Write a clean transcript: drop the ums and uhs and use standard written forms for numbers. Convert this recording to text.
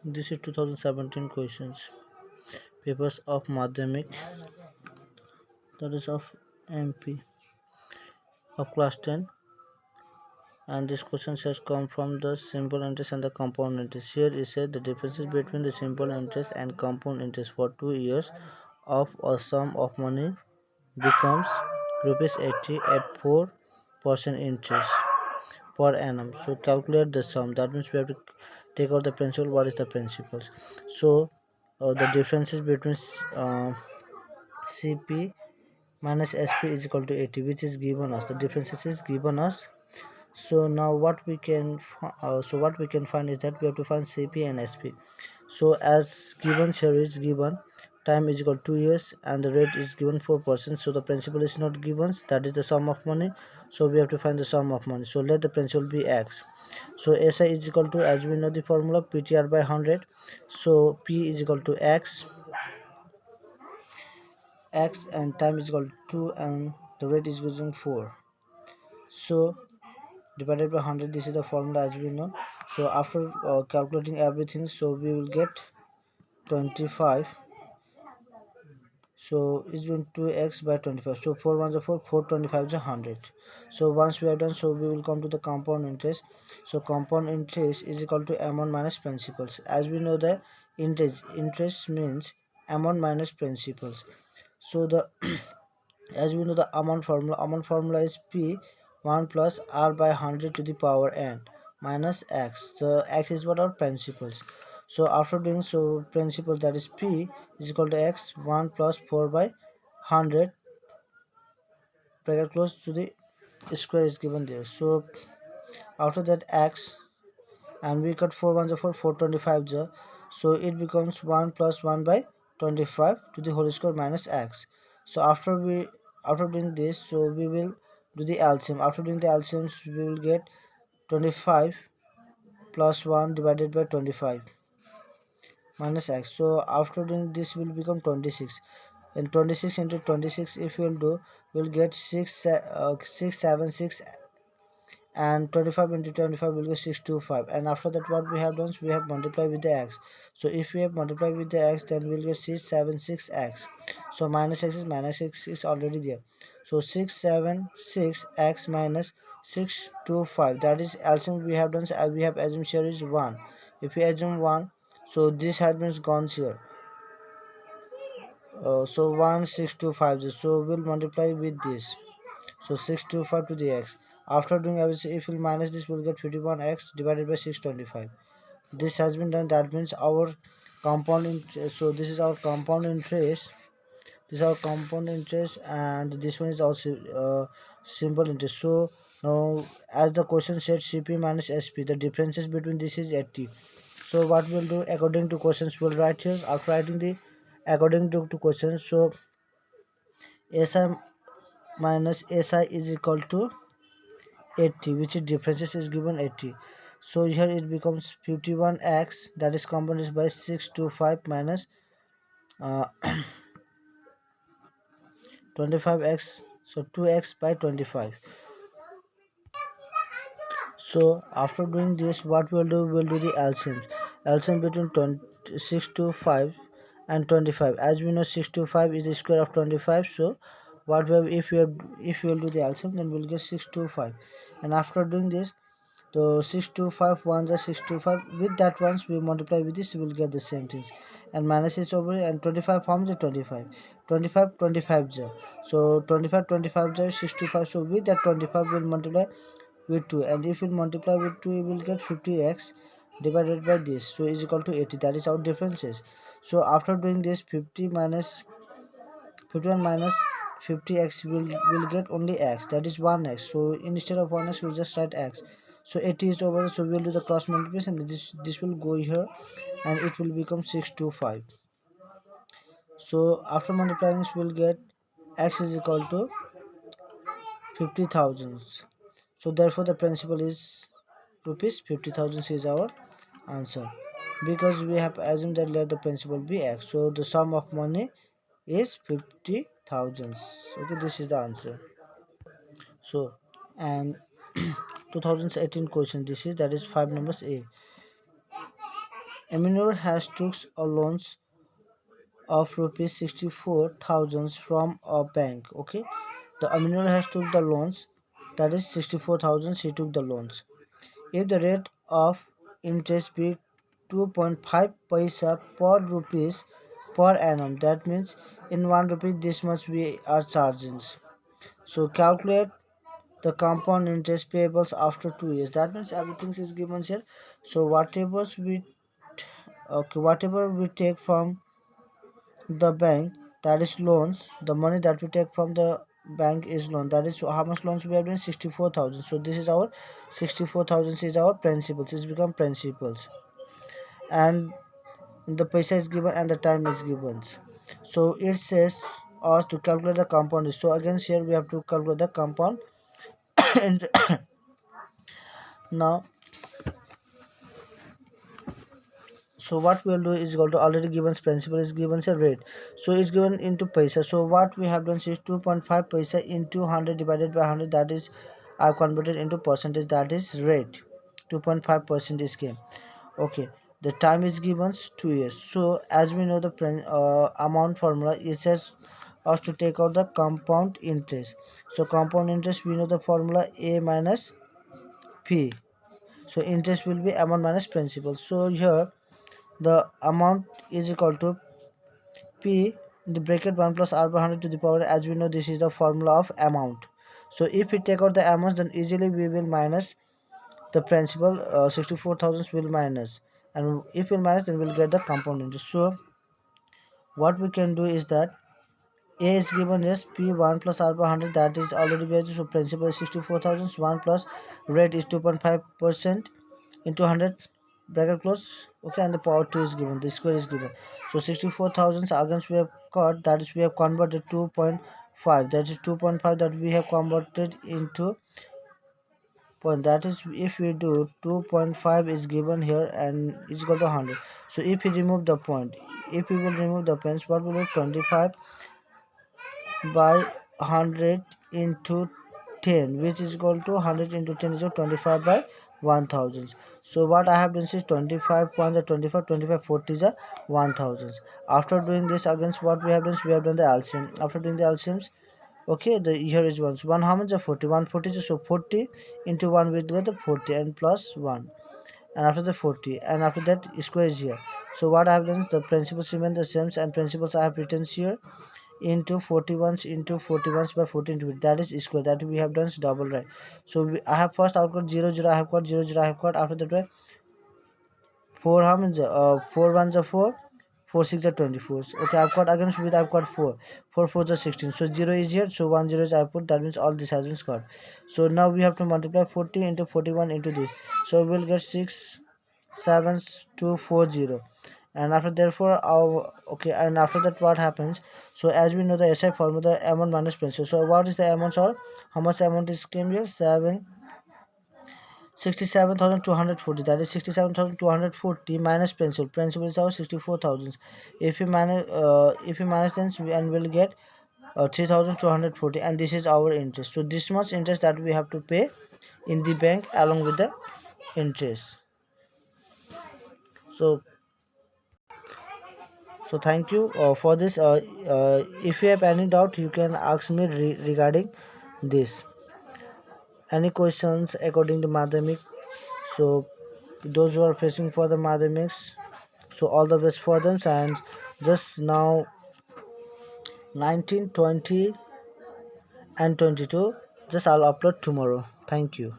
This is 2017 questions papers of madyamik, that is of MP of class 10, and this question has come from the simple interest and the compound interest. Here is said the differences between the simple interest and compound interest for 2 years of a sum of money becomes rupees 80 at 4% interest per annum. So calculate the sum. That means we have to take out the principal. What is the principals? So the differences between CP minus SP is equal to 80, which is given us. The differences is given us. So now what we can find is that we have to find CP and SP. So as given here is given time is equal to 2 years and the rate is given 4%. So the principal is not given, that is the sum of money. So we have to find the sum of money. So let the principal be X. So SI is equal to, as we know the formula, PTR by 100. So P is equal to X and time is equal to 2 and the rate is using 4. So divided by 100, this is the formula as we know. So after calculating everything, so we will get 25. So it's been 2x by 25. So 4 ones are 4, 425 is 100. So once we are done, so we will come to the compound interest. So compound interest is equal to amount minus principals. As we know the interest means amount minus principals. So the as we know the amount formula is P 1 plus R by 100 to the power n minus X. So X is what our principals. So after doing so principal, that is P is equal to X 1 plus 4 by 100 bracket close to the square is given there. So after that X, and we cut 4 ones are 4, 425 the, so it becomes 1 plus 1 by 25 to the whole square minus X. So after doing this, so we will do the LCM. After doing the LCMs, we will get 25 plus 1 divided by 25 minus X. So after doing this will become 26, and 26 into 26 if we will do, we'll get 676, and 25 into 25 will be 625. And after that what we have done is we have multiplied with the X. So if we have multiplied with the X, then we'll get 676x. So minus x is already there. So 676x minus 625, that is LCM we have done. So we have assumed here is 1. If we assume 1, so this has been gone here. So 1625, so we'll multiply with this. So 625 to the x. After doing everything, if we minus this, we'll get 51x divided by 625. This has been done. That means our compound interest. So this is our compound interest. This is our compound interest, and this one is also simple interest. So now, as the question said, CP minus SP, the differences between this is 80. So what we'll do according to questions, we'll write here. After writing the according to questions, so SI minus SI is equal to 80, which is differences is given 80. So here it becomes 51x, that is compounded by 625 minus uh, 25x, so 2x by 25. So after doing this, what we'll do the LCM between 625 and 25. As we know 625 is the square of 25. So what we have, if we will do the LCM, then we'll get 625. And after doing this, so 625 ones are 625, with that ones we multiply with this, we will get the same things, and minus is over, and 25 forms the 25, 25 25 0. So 25 25 0 625. So with that 25 will multiply with 2, and if we multiply with 2 we will get 50x divided by this, so is equal to 80. That is our differences. So after doing this, 50 minus 51 minus 50x will get only x, that is 1x. So instead of 1x we'll just write x. So 80 is over, so we'll do the cross multiplication, and this will go here and it will become 625. So after multiplying we'll get x is equal to 50,000. So therefore the principal is rupees 50,000 is our answer, because we have assumed that let the principal be x. So the sum of money is 50,000. Okay, this is the answer. So, and 2018 question, this is, that is 5 numbers A. Aminur has took a loans of rupees 64,000 from a bank. Okay, the Aminur has took the loans, that is 64,000. She took the loans. If the rate of interest be 2.5 paisa per rupees per annum, that means in 1 rupee this much we are charging. So calculate the compound interest payables after 2 years. That means everything is given here. So whatever we take from the bank, that is loans, the money that we take from the bank is loan, that is how much loans we have done, 64,000. So this is our 64,000 is our principals, it's become principals, and the paisa is given and the time is given. So it says us to calculate the compound. So again here we have to calculate the compound. And now, so what we'll do is equal to already given principal is given a rate, so it's given into paisa. So what we have done is 2.5 paisa into 100 divided by 100, that is are converted into percentage, that is rate. 2.5% is came. Okay, the time is given 2 years. So as we know the amount formula, it says us to take out the compound interest. So compound interest, we know the formula a minus p. So interest will be amount minus principal. So here the amount is equal to p in the bracket 1 plus r by 100 to the power, as we know this is the formula of amount. So if we take out the amounts, then easily we will minus the principal. 64,000 will minus, and if we minus, then we'll get the compound interest. So what we can do is that a is given as p 1 plus r by 100, that is already valued. So principal is 64,000, 1 plus rate is 2.5% into 100 bracket close. Okay, and the power 2 is given, the square is given. So 64,000 against we have got, that is we have converted 2.5, that is 2.5 that we have converted into point, that is if we do 2.5 is given here and it's equal to 100. So if we remove the point, if we will remove the points, what will be 25 by 100 into 10, which is equal to 100 into 10 is equal to 25 by 1000. So what I have done is 25 points are 25, 25 40 is a 1000. After doing this against, what we have done is we have done the LCM. After doing the LCMs, okay, the here is one how much is 40, 140 is, so 40 into 1 we get the 40 and plus 1, and after the 40, and after that square is here. So what I have done is the principles remain the same, and principles I have written here into 41s into 41s by 14 to it, that is square, that we have done double, right? So I have first I've got 0 0, I have got 0 0, I have got, after that way 4 how many 4 1s are 4, 4 6 are 24. Okay, I've got again with, I've got 4, 4 4 are 16. So 0 is here, so 1 0 is I put, that means all this has been got. So now we have to multiply 40 into 41 into this, so we'll get 6 7s 240. And after therefore our, okay, and after that what happens, so as we know the SI formula, the amount minus principal. So what is the amount, or how much amount is came here, 67,240, that is 67,240 minus principal. Principal is our 64,000. If we minus then and we'll get 3,240, and this is our interest. So this much interest that we have to pay in the bank along with the interest. So thank you for this. If you have any doubt, you can ask me regarding this. Any questions according to madyamik? So those who are facing for the madyamics, so all the best for them. And just now 19, 20 and 22, just I'll upload tomorrow. Thank you.